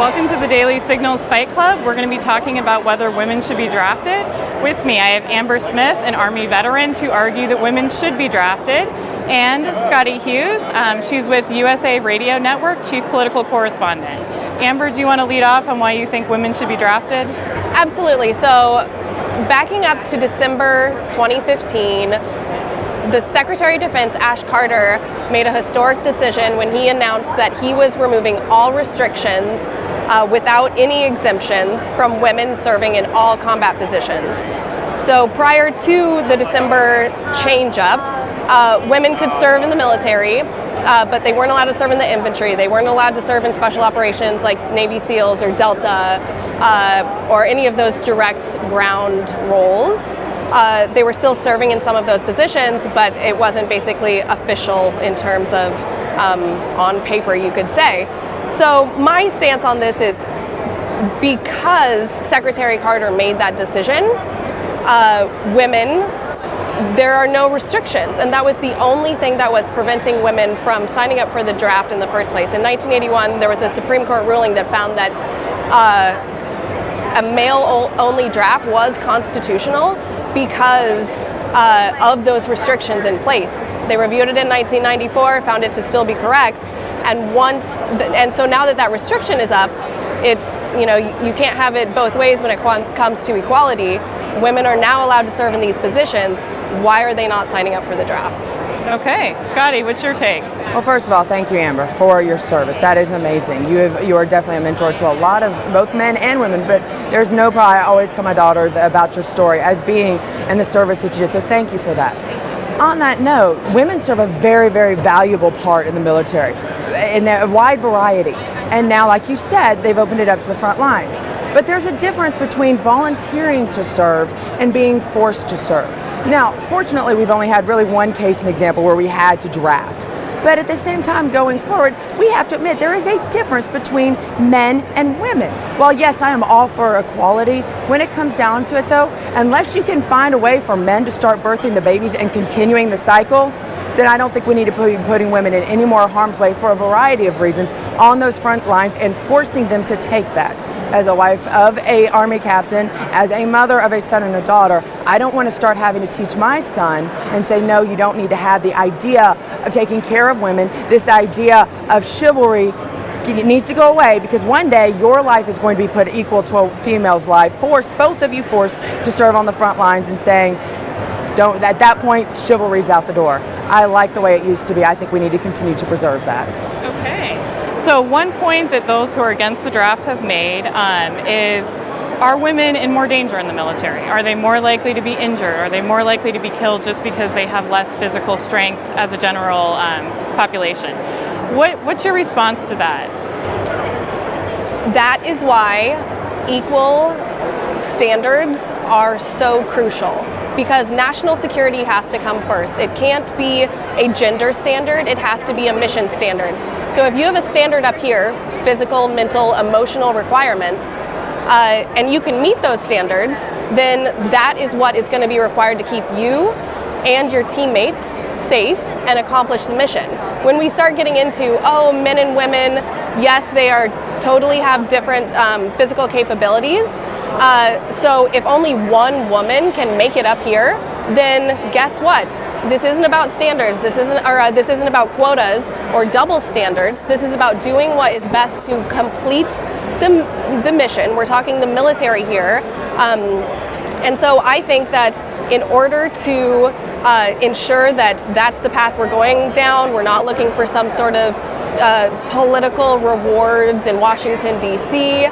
Welcome to the Daily Signals Fight Club. We're going to be talking about whether women should be drafted. With me, I have Amber Smith, an Army veteran, to argue that women should be drafted, and Scotty Hughes. She's with USA Radio Network, Chief Political Correspondent. Amber, do you want to lead off on why you think women should be drafted? Absolutely. So, backing up to December 2015, the Secretary of Defense, Ash Carter, made a historic decision when he announced that he was removing all restrictions without any exemptions from women serving in all combat positions. So prior to the December change-up, women could serve in the military, but they weren't allowed to serve in the infantry. They weren't allowed to serve in special operations like Navy SEALs or Delta or any of those direct ground roles. They were still serving in some of those positions, but it wasn't basically official in terms of on paper, you could say. So my stance on this is because Secretary Carter made that decision, women, there are no restrictions, and that was the only thing that was preventing women from signing up for the draft in the first place. In 1981, there was a Supreme Court ruling that found that a male-only draft was constitutional because of those restrictions in place. They reviewed it in 1994, found it to still be correct, and so now that that restriction is up, it's, you can't have it both ways when it comes to equality. Women are now allowed to serve in these positions. Why are they not signing up for the draft? Okay, Scotty, what's your take? Well, first of all, thank you, Amber, for your service. That is amazing. You are definitely a mentor to a lot of both men and women, but there's no problem. I always tell my daughter about your story as being in the service that you did, so thank you for that. On that note, women serve a very, very valuable part in the military, in a wide variety. And now, like you said, they've opened it up to the front lines. But there's a difference between volunteering to serve and being forced to serve. Now, fortunately, we've only had really one case and example where we had to draft. But at the same time, going forward, we have to admit there is a difference between men and women. While yes, I am all for equality, when it comes down to it though, unless you can find a way for men to start birthing the babies and continuing the cycle, then I don't think we need to be putting women in any more harm's way for a variety of reasons on those front lines and forcing them to take that. As a wife of an Army captain, as a mother of a son and a daughter, I don't want to start having to teach my son and say, no, you don't need to have the idea of taking care of women. This idea of chivalry, it needs to go away, because one day your life is going to be put equal to a female's life, both of you forced to serve on the front lines and saying, don't, at that point, chivalry's out the door. I like the way it used to be. I think we need to continue to preserve that. Okay. So one point that those who are against the draft have made is, are women in more danger in the military? Are they more likely to be injured? Are they more likely to be killed just because they have less physical strength as a general population? What's your response to that? That is why equal standards are so crucial, because national security has to come first. It can't be a gender standard, it has to be a mission standard. So if you have a standard up here, physical, mental, emotional requirements, and you can meet those standards, then that is what is going to be required to keep you and your teammates safe and accomplish the mission. When we start getting into, men and women, yes, they are totally have different physical capabilities. So if only one woman can make it up here, then guess what? This isn't about standards. This isn't about quotas or double standards. This is about doing what is best to complete the mission. We're talking the military here. And so I think that in order to ensure that that's the path we're going down, we're not looking for some sort of political rewards in Washington, D.C.,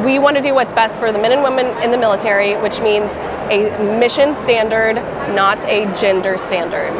we want to do what's best for the men and women in the military, which means a mission standard, not a gender standard.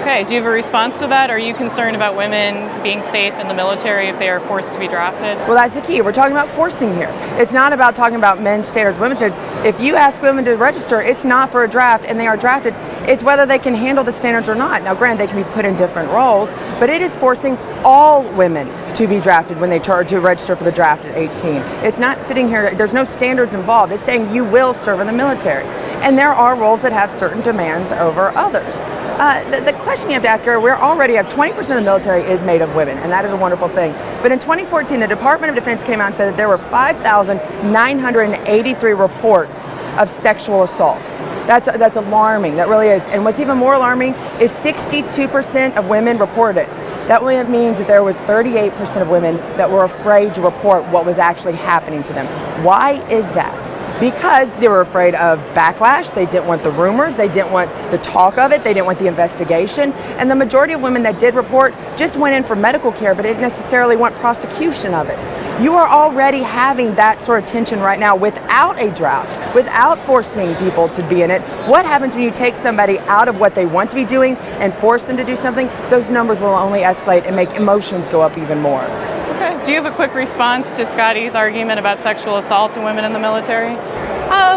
Okay, do you have a response to that? Are you concerned about women being safe in the military if they are forced to be drafted? Well, that's the key. We're talking about forcing here. It's not about talking about men's standards, women's standards. If you ask women to register, it's not for a draft and they are drafted. It's whether they can handle the standards or not. Now, granted, they can be put in different roles, but it is forcing all women to be drafted when they to register for the draft at 18. It's not sitting here, there's no standards involved. It's saying you will serve in the military. And there are roles that have certain demands over others. The question you have to ask her, we're already have 20% of the military is made of women, and that is a wonderful thing. But in 2014, the Department of Defense came out and said that there were 5,983 reports of sexual assault. That's alarming. That really is. And what's even more alarming is 62% of women reported it. That means that there was 38% of women that were afraid to report what was actually happening to them. Why is that? Because they were afraid of backlash, they didn't want the rumors, they didn't want the talk of it, they didn't want the investigation, and the majority of women that did report just went in for medical care, but didn't necessarily want prosecution of it. You are already having that sort of tension right now without a draft, without forcing people to be in it. What happens when you take somebody out of what they want to be doing and force them to do something? Those numbers will only escalate and make emotions go up even more. Okay. Do you have a quick response to Scotty's argument about sexual assault to women in the military?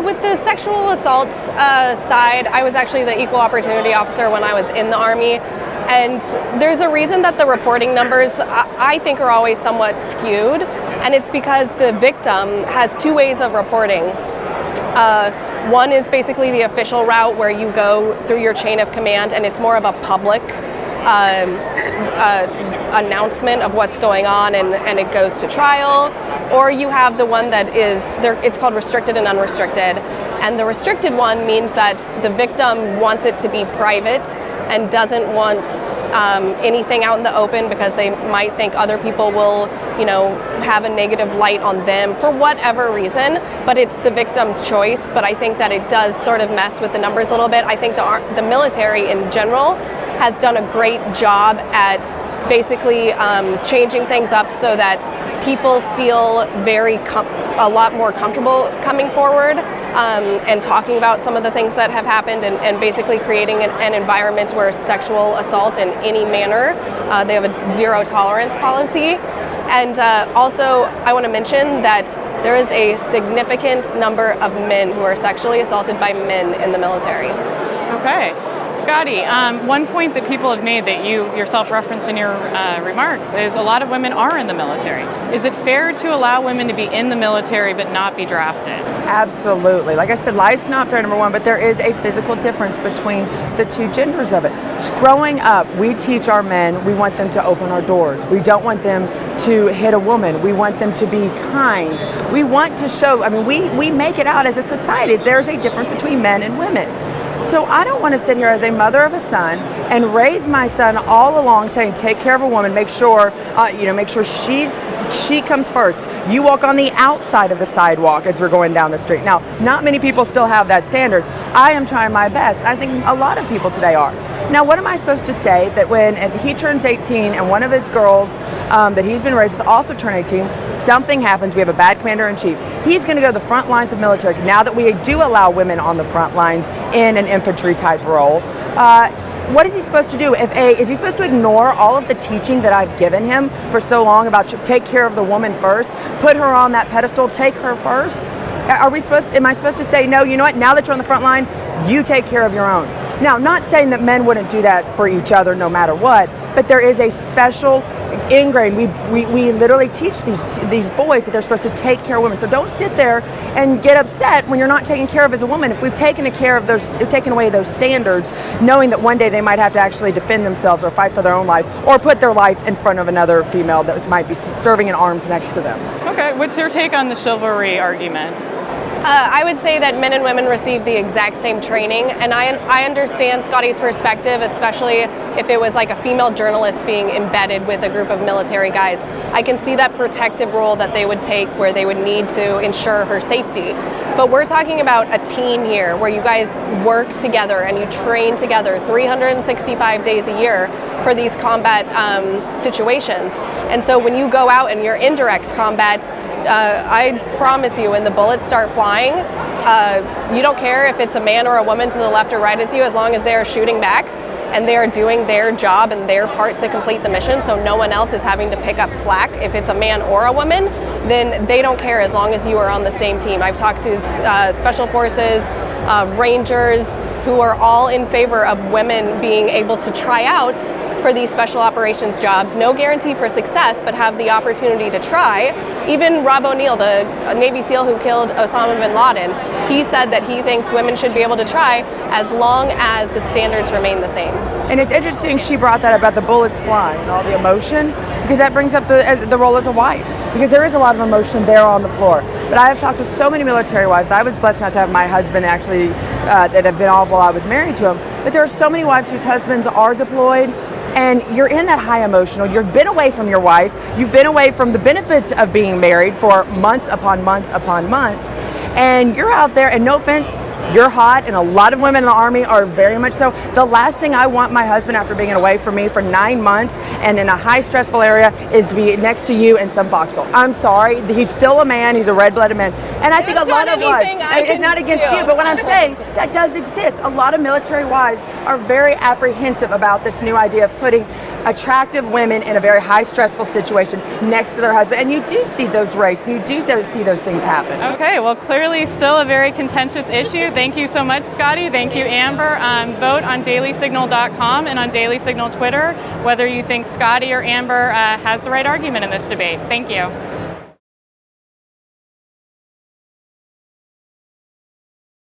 With the sexual assault side, I was actually the equal opportunity officer when I was in the Army. And there's a reason that the reporting numbers, I think, are always somewhat skewed. And it's because the victim has two ways of reporting. One is basically the official route where you go through your chain of command and it's more of a public announcement of what's going on and it goes to trial, or you have the one that is there, it's called restricted and unrestricted, and the restricted one means that the victim wants it to be private and doesn't want anything out in the open because they might think other people will, have a negative light on them for whatever reason, but it's the victim's choice. But I think that it does sort of mess with the numbers a little bit. I think the military in general has done a great job at basically changing things up so that people feel a lot more comfortable coming forward and talking about some of the things that have happened and basically creating an environment where sexual assault in any manner, they have a zero tolerance policy. And also, I want to mention that there is a significant number of men who are sexually assaulted by men in the military. Okay. Scotty, one point that people have made that you yourself referenced in your remarks is a lot of women are in the military. Is it fair to allow women to be in the military but not be drafted? Absolutely. Like I said, life's not fair, number one, but there is a physical difference between the two genders of it. Growing up, we teach our men, we want them to open our doors. We don't want them to hit a woman. We want them to be kind. We want to show, we make it out as a society. There's a difference between men and women. So I don't want to sit here as a mother of a son and raise my son all along saying, take care of a woman, make sure she comes first. You walk on the outside of the sidewalk as we're going down the street. Now, not many people still have that standard. I am trying my best. I think a lot of people today are. Now, what am I supposed to say that when he turns 18 and one of his girls that he's been raised with also turn 18, something happens, we have a bad commander-in-chief. He's going to go to the front lines of military. Now that we do allow women on the front lines in an infantry type role, what is he supposed to do? Is he supposed to ignore all of the teaching that I've given him for so long about take care of the woman first, put her on that pedestal, take her first? Am I supposed to say, no, you know what, now that you're on the front line, you take care of your own? Now, not saying that men wouldn't do that for each other no matter what, but there is a special ingrained, we literally teach these boys that they're supposed to take care of women. So don't sit there and get upset when you're not taken care of as a woman. If we've taken away those standards, knowing that one day they might have to actually defend themselves or fight for their own life or put their life in front of another female that might be serving in arms next to them. Okay, what's your take on the chivalry argument? I would say that men and women receive the exact same training, and I understand Scotty's perspective, especially if it was like a female journalist being embedded with a group of military guys. I can see that protective role that they would take where they would need to ensure her safety. But we're talking about a team here where you guys work together and you train together 365 days a year for these combat situations. And so when you go out and you're in direct combat, I promise you, when the bullets start flying, you don't care if it's a man or a woman to the left or right as you, as long as they are shooting back and they are doing their job and their parts to complete the mission, so no one else is having to pick up slack. If it's a man or a woman, then they don't care as long as you are on the same team. I've talked to special forces, rangers, who are all in favor of women being able to try out for these special operations jobs. No guarantee for success, but have the opportunity to try. Even Rob O'Neill, the Navy SEAL who killed Osama bin Laden, he said that he thinks women should be able to try as long as the standards remain the same. And it's interesting she brought that up about the bullets flying and all the emotion, because that brings up the role as a wife, because there is a lot of emotion there on the floor. But I have talked to so many military wives. I was blessed not to have my husband actually that have been off while I was married to him. But there are so many wives whose husbands are deployed, and you're in that high emotional. You've been away from your wife. You've been away from the benefits of being married for months upon months upon months. And you're out there, and no offense, you're hot, and a lot of women in the Army are very much so. The last thing I want my husband, after being away from me for 9 months and in a high stressful area, is to be next to you in some foxhole. I'm sorry, he's still a man, he's a red-blooded man. And I think a lot of wives, it's not against you, but what I'm saying, that does exist. A lot of military wives are very apprehensive about this new idea of putting attractive women in a very high stressful situation next to their husband. And you do see those rates, and you do see those things happen. Okay, well, clearly still a very contentious issue. Thank you so much, Scotty. Thank you, Amber. Vote on dailysignal.com and on Daily Signal Twitter whether you think Scotty or Amber has the right argument in this debate. Thank you.